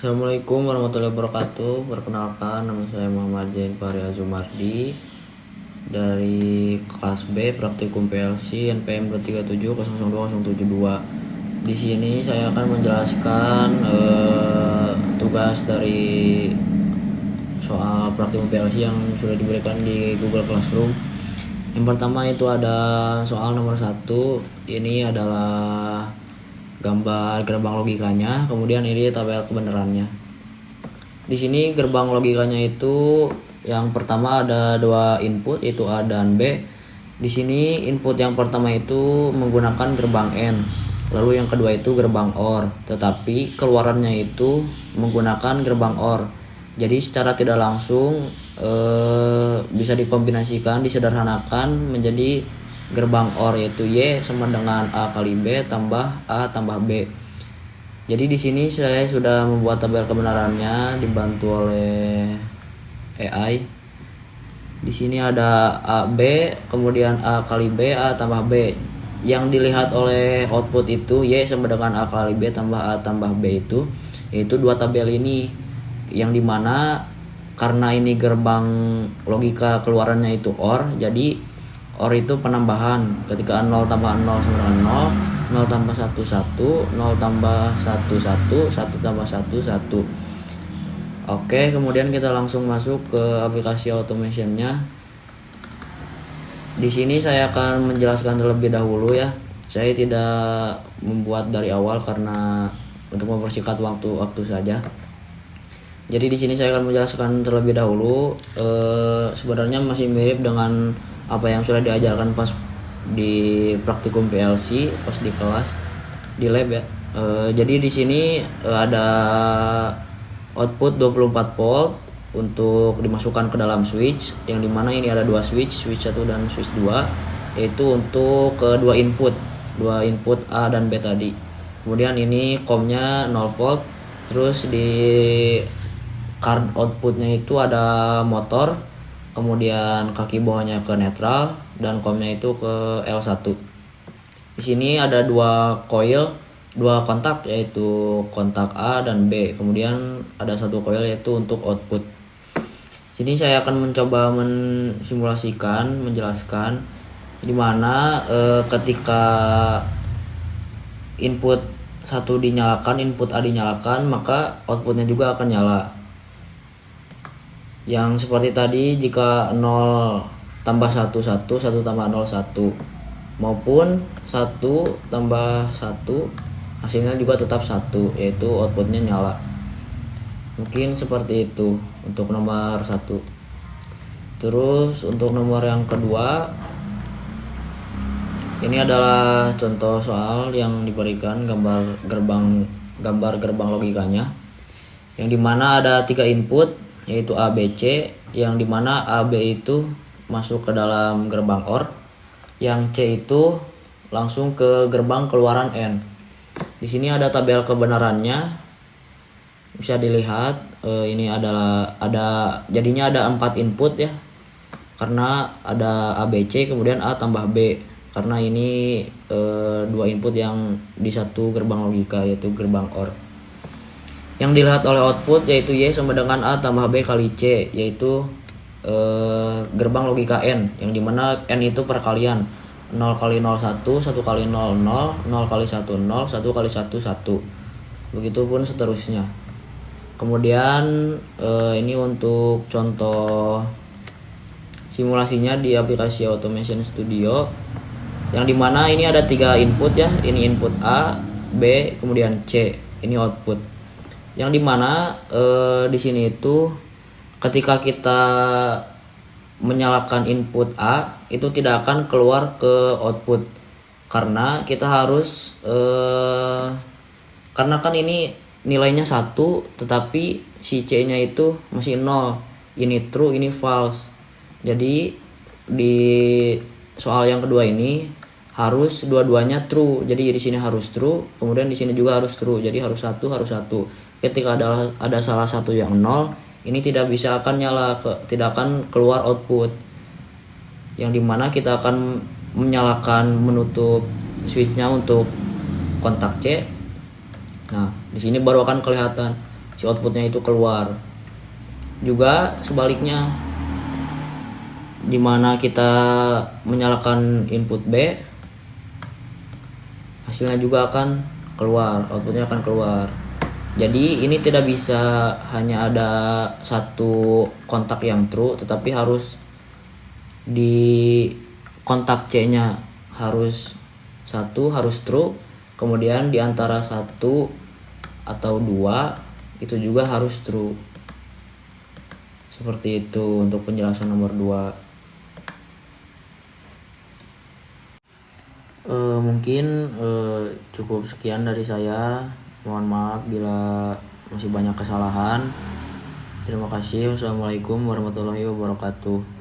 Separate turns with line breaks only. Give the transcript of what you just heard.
Assalamualaikum warahmatullahi wabarakatuh. Perkenalkan, nama saya Muhammad Zain Fahri Azumardi dari kelas B Praktikum PLC NPM 237002072. Di sini saya akan menjelaskan tugas dari soal praktikum PLC yang sudah diberikan di Google Classroom. Yang pertama itu ada soal nomor 1. Ini adalah gambar gerbang logikanya, kemudian ini tabel kebenarannya. Di sini gerbang logikanya itu yang pertama ada dua input, yaitu A dan B. Di sini input yang pertama itu menggunakan gerbang N, lalu yang kedua itu gerbang OR, tetapi keluarannya itu menggunakan gerbang OR. Jadi secara tidak langsung bisa dikombinasikan, disederhanakan menjadi gerbang OR, yaitu Y sama dengan A kali B tambah A tambah B. Jadi di sini saya sudah membuat tabel kebenarannya dibantu oleh AI. Di sini ada A B, kemudian A kali B, A tambah B. Yang dilihat oleh output itu Y sama dengan A kali B tambah A tambah B itu, yaitu dua tabel ini, yang dimana karena ini gerbang logika keluarannya itu OR, jadi OR itu penambahan. Ketika 0 tambah 0 sama dengan 0, 0 tambah 1 1, 0 tambah 1 1, 1 tambah 1 1. Oke, kemudian kita langsung masuk ke aplikasi automationnya. Di sini saya akan menjelaskan terlebih dahulu ya. Saya tidak membuat dari awal karena untuk mempersingkat waktu saja. Jadi di sini saya akan menjelaskan terlebih dahulu. Sebenarnya masih mirip dengan apa yang sudah diajarkan pas di praktikum PLC, pas di kelas, di lab ya. Jadi di sini ada output 24 volt untuk dimasukkan ke dalam switch, yang dimana ini ada dua switch 1 dan switch 2, yaitu untuk kedua input A dan B tadi. Kemudian ini COM-nya 0 volt, terus di card outputnya itu ada motor, kemudian kaki bawahnya ke netral dan COM-nya itu ke L1. Di sini ada dua kontak, yaitu kontak A dan B. Kemudian ada satu coil yaitu untuk output. Sini saya akan mencoba mensimulasikan, menjelaskan di mana ketika input 1 dinyalakan, input A dinyalakan, maka outputnya juga akan nyala. Yang seperti tadi, jika 0 tambah 1 1, 1 tambah 0 1, maupun 1 tambah 1 hasilnya juga tetap 1, yaitu outputnya nyala. Mungkin seperti itu untuk nomor 1. Terus untuk nomor yang kedua, ini adalah contoh soal yang diberikan gambar gerbang logikanya, yang dimana ada 3 input, yaitu A, B, C, yang dimana A, B itu masuk ke dalam gerbang OR, yang C itu langsung ke gerbang keluaran N. Di sini ada tabel kebenarannya, bisa dilihat. Ini jadinya ada 4 input ya, karena ada A, B, C, kemudian A tambah B, karena ini 2 input yang di satu gerbang logika, yaitu gerbang OR. Yang dilihat oleh output yaitu Y sama dengan A tambah B kali C, yaitu gerbang logika N, yang dimana N itu perkalian, 0 kali 0 1, 1 kali 0 0, 0 kali 1 0, 1 kali 1 1, begitupun seterusnya. Kemudian ini untuk contoh simulasinya di aplikasi Automation Studio, yang dimana ini ada 3 input ya, ini input A, B, kemudian C, ini output. Yang dimana di sini itu ketika kita menyalakan input A itu tidak akan keluar ke output, karena kita harus karena kan ini nilainya 1, tetapi si C nya itu masih 0, ini true, ini false. Jadi di soal yang kedua ini harus dua-duanya true. Jadi di sini harus true, kemudian di sini juga harus true. Jadi harus satu. Ketika ada salah satu yang 0, ini tidak akan nyala, tidak akan keluar output. Yang dimana kita akan menyalakan, menutup switchnya untuk kontak C. Nah, di sini baru akan kelihatan si outputnya itu keluar. Juga sebaliknya, dimana kita menyalakan input B, hasilnya juga akan keluar, outputnya akan keluar. Jadi ini tidak bisa hanya ada satu kontak yang true, tetapi harus di kontak C-nya harus true, kemudian di antara 1 atau 2 itu juga harus true. Seperti itu untuk penjelasan nomor 2. Mungkin cukup sekian dari saya. Mohon maaf bila masih banyak kesalahan. Terima kasih. Wassalamualaikum warahmatullahi wabarakatuh.